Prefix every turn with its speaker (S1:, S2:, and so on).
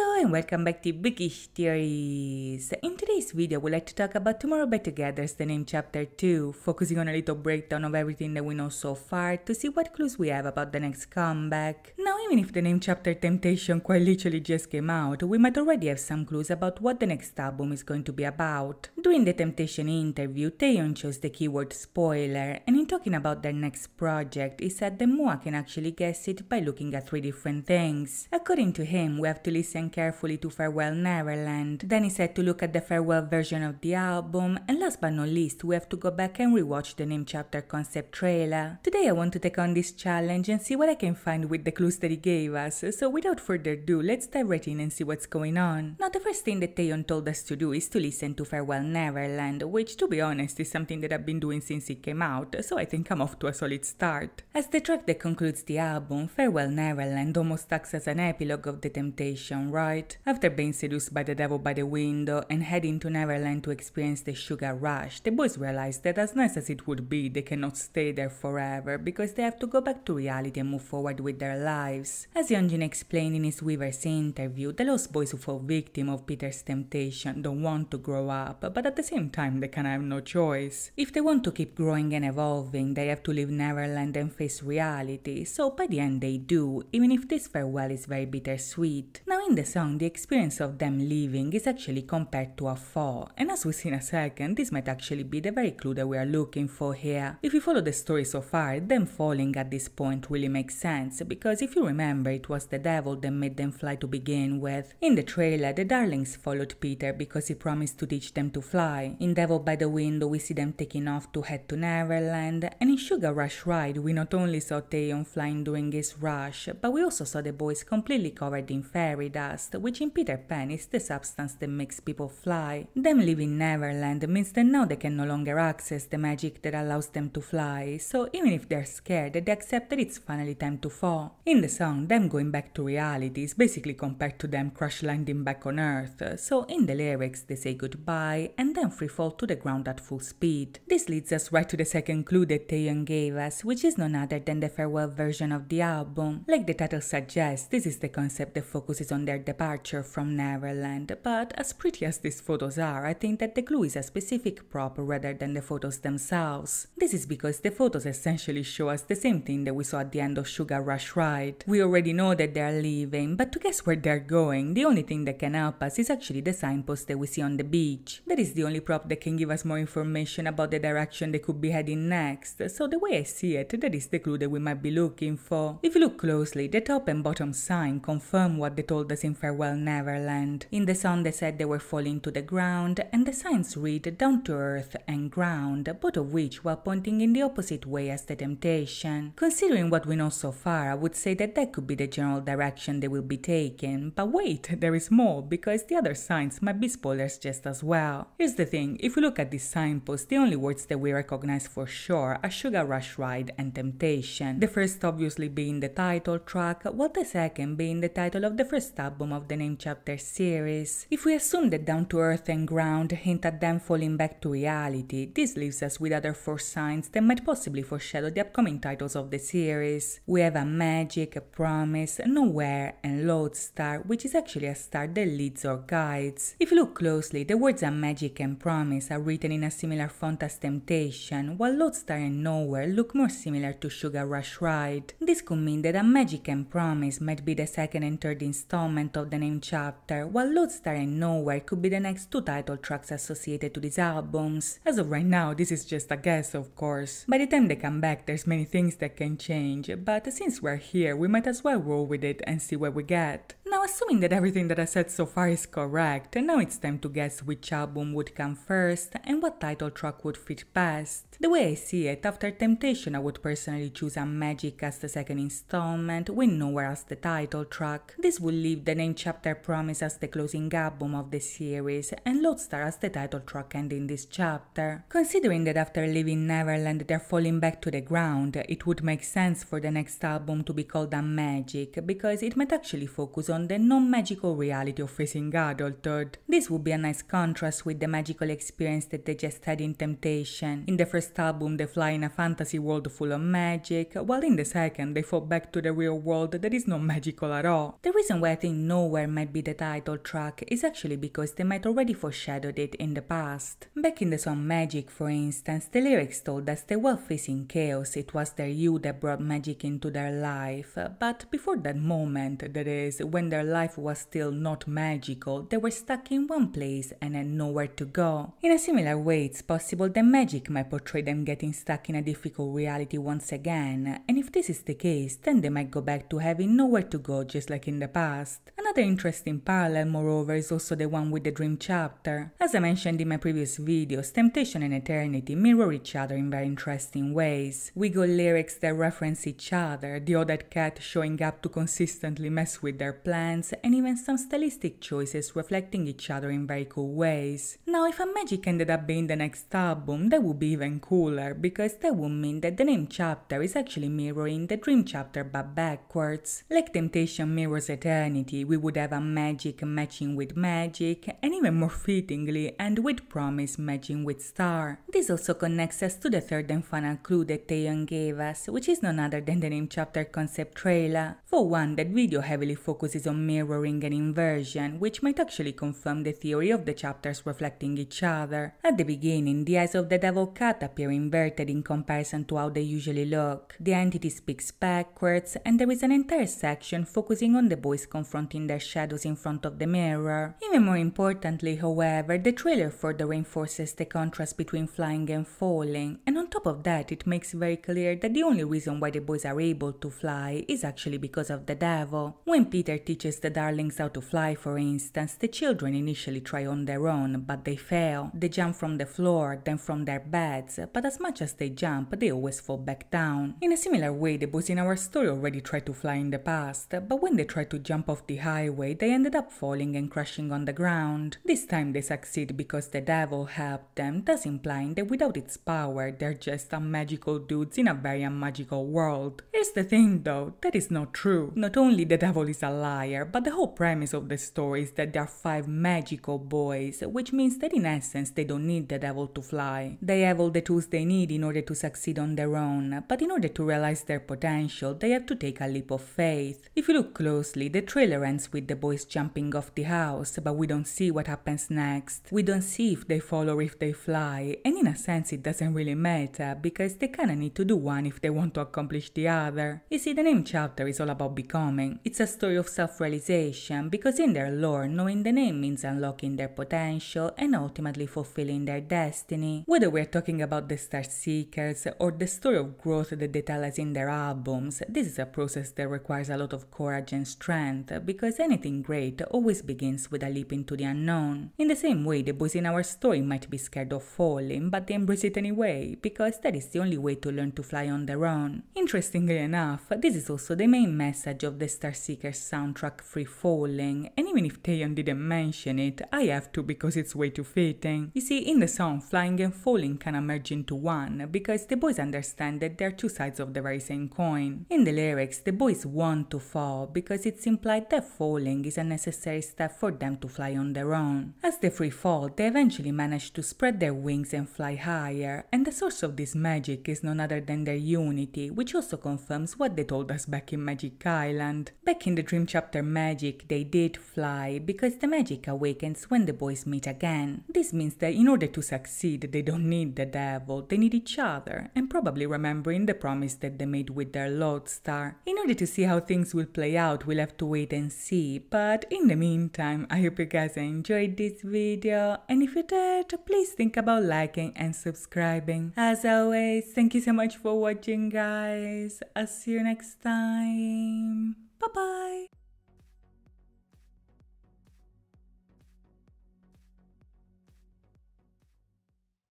S1: Hello and welcome back to Bookish Theories. In today's video, we'd like to talk about Tomorrow Better Together's The Name Chapter 2, focusing on a little breakdown of everything that we know so far to see what clues we have about the next comeback. Now, even if the name chapter Temptation quite literally just came out, we might already have some clues about what the next album is going to be about. During the Temptation interview, Taehyun chose the keyword spoiler, and in talking about their next project, he said that Moa can actually guess it by looking at 3 different things. According to him, we have to listen carefully to Farewell Neverland. Then he said to look at the farewell version of the album, and last but not least, we have to go back and rewatch the name chapter concept trailer. Today I want to take on this challenge and see what I can find with the clues that he gave us, so without further ado, let's dive right in and see what's going on. Now, the first thing that Taehyun told us to do is to listen to Farewell Neverland, which to be honest is something that I've been doing since it came out, so I think I'm off to a solid start. As the track that concludes the album, Farewell Neverland almost acts as an epilogue of the Temptation, right? After being seduced by the devil by the window and heading to Neverland to experience the sugar rush, the boys realize that as nice as it would be, they cannot stay there forever because they have to go back to reality and move forward with their lives. As Yeonjin explained in his Weaver's interview, the lost boys who fall victim of Peter's temptation don't want to grow up, but at the same time they kind of have no choice. If they want to keep growing and evolving, they have to leave Neverland and face reality, so by the end they do, even if this farewell is very bittersweet. Now in the song, the experience of them leaving is actually compared to a fall, and as we see in a second, this might actually be the very clue that we are looking for here. If you follow the story so far, them falling at this point really makes sense, because if you remember, it was the devil that made them fly to begin with. In the trailer, the darlings followed Peter because he promised to teach them to fly. In Devil by the Window, we see them taking off to head to Neverland, and in Sugar Rush Ride, we not only saw Taehyun flying during his rush, but we also saw the boys completely covered in fairy dust, which in Peter Pan is the substance that makes people fly. Them leaving Neverland means that now they can no longer access the magic that allows them to fly, so even if they're scared, they accept that it's finally time to fall. In the song, them going back to reality is basically compared to them crash landing back on Earth, so in the lyrics they say goodbye and then free fall to the ground at full speed. This leads us right to the second clue that Taehyun gave us, which is none other than the farewell version of the album. Like the title suggests, this is the concept that focuses on their departure from Neverland, but as pretty as these photos are, I think that the clue is a specific prop rather than the photos themselves. This is because the photos essentially show us the same thing that we saw at the end of Sugar Rush Ride. We already know that they are leaving, but to guess where they're going, the only thing that can help us is actually the signpost that we see on the beach. That is the only prop that can give us more information about the direction they could be heading next, so the way I see it, that is the clue that we might be looking for. If you look closely, the top and bottom sign confirm what they told us in Farewell Neverland. In the song they said they were falling to the ground, and the signs read down to earth and ground, both of which were pointing in the opposite way as the Temptation. Considering what we know so far, I would say that that could be the general direction they will be taking, but wait, there is more, because the other signs might be spoilers just as well. Here's the thing, if we look at this signpost, the only words that we recognize for sure are Sugar Rush Ride and Temptation. The first obviously being the title track, while the second being the title of the first album of the Name Chapter series. If we assume that down to earth and ground hint at them falling back to reality, this leaves us with other 4 signs that might possibly foreshadow the upcoming titles of the series. We have a magic, a promise, nowhere, and lodestar, which is actually a star that leads or guides. If you look closely, the words a magic and promise are written in a similar font as Temptation, while lodestar and nowhere look more similar to Sugar Rush Ride. This could mean that a magic and promise might be the second and third installment of the name chapter, while lodestar and nowhere could be the next 2 title tracks associated to these albums. As of right now, this is just a guess, of course. By the time they come back, there's many things that can change, but since we're here, we might as well roll with it and see what we get. Now, assuming that everything that I said so far is correct, now it's time to guess which album would come first and what title track would fit best. The way I see it, after Temptation I would personally choose a Magic as the second installment with Nowhere as the title track. This would leave the name chapter Promise as the closing album of the series and Lodestar as the title track ending this chapter. Considering that after leaving Neverland they're falling back to the ground, it would make sense for the next album to be called a Magic, because it might actually focus on on the non-magical reality of facing adulthood. This would be a nice contrast with the magical experience that they just had in Temptation. In the first album they fly in a fantasy world full of magic, while in the second they fall back to the real world that is not magical at all. The reason why I think Nowhere might be the title track is actually because they might already foreshadowed it in the past. Back in the song Magic, for instance, the lyrics told us that while facing chaos, it was their youth that brought magic into their life, but before that moment, that is, when their life was still not magical, they were stuck in one place and had nowhere to go. In a similar way, it's possible that magic might portray them getting stuck in a difficult reality once again, and if this is the case, then they might go back to having nowhere to go just like in the past. Another interesting parallel, moreover, is also the one with the dream chapter. As I mentioned in my previous videos, Temptation and Eternity mirror each other in very interesting ways. We got lyrics that reference each other, the other cat showing up to consistently mess with their plans, and even some stylistic choices reflecting each other in very cool ways. Now, if a Magic ended up being the next album, that would be even cooler, because that would mean that the name chapter is actually mirroring the dream chapter but backwards. Like Temptation mirrors Eternity, we would have a Magic matching with Magic, and even more fittingly, and with Promise matching with Star. This also connects us to the third and final clue that Taehyun gave us, which is none other than the name chapter concept trailer. For one, that video heavily focuses on mirroring and inversion, which might actually confirm the theory of the chapters reflecting each other. At the beginning, the eyes of the devil cat appear inverted in comparison to how they usually look. The entity speaks backwards, and there is an entire section focusing on the boys confronting their shadows in front of the mirror. Even more importantly, however, the trailer further reinforces the contrast between flying and falling, and on top of that, it makes very clear that the only reason why the boys are able to fly is actually because of the devil. When Peter teaches the darlings how to fly, for instance, the children initially try on their own, but they fail. They jump from the floor, then from their beds, but as much as they jump, they always fall back down. In a similar way, the boys in our story already tried to fly in the past, but when they tried to jump off the highway, they ended up falling and crashing on the ground. This time they succeed because the devil helped them, thus implying that without its power, they're just magical dudes in a very unmagical world. Here's the thing though, that is not true. Not only the devil is a liar, but the whole premise of the story is that there are 5 magical boys, which means that in essence they don't need the devil to fly. They have all the tools they need in order to succeed on their own, but in order to realize their potential, they have to take a leap of faith. If you look closely, the trailer ends with the boys jumping off the house, but we don't see what happens next. We don't see if they fall or if they fly, and in a sense it doesn't really matter, because they kinda need to do one if they want to accomplish the other. You see, the name chapter is all about becoming. It's a story of self-realization, because in their lore, knowing the name means unlocking their potential and ultimately fulfilling their destiny. Whether we're talking about the Star Seekers or the story of growth that they tell us in their albums, this is a process that requires a lot of courage and strength, because anything great always begins with a leap into the unknown. In the same way, the boys in our story might be scared of falling, but they embrace it anyway, because that is the only way to learn to fly on their own. Interestingly enough, this is also the main message of the Star Seekers soundtrack Free Falling, and even if Taehyun didn't mention it, I have to because it's way too fitting. You see, in the song, flying and falling can merge into one, because the boys understand that they're two sides of the very same coin. In the lyrics, the boys want to fall, because it's implied that falling is a necessary step for them to fly on their own. As they free fall, they eventually manage to spread their wings and fly higher, and the source of this magic is none other than their unity, which also confirms what they told us back in Magic Island. Back in the Dream Chapter Magic, they did fly, because the magic awakens when the boys meet again. This means that in order to succeed, they don't need the devil, they need each other, and probably remembering the promise that they made with their Lodestar. In order to see how things will play out, we'll have to wait and see, but in the meantime, I hope you guys enjoyed this video, and if you did, please think about liking and subscribing. As always, thank you so much for watching, guys. I'll see you next time. Bye bye.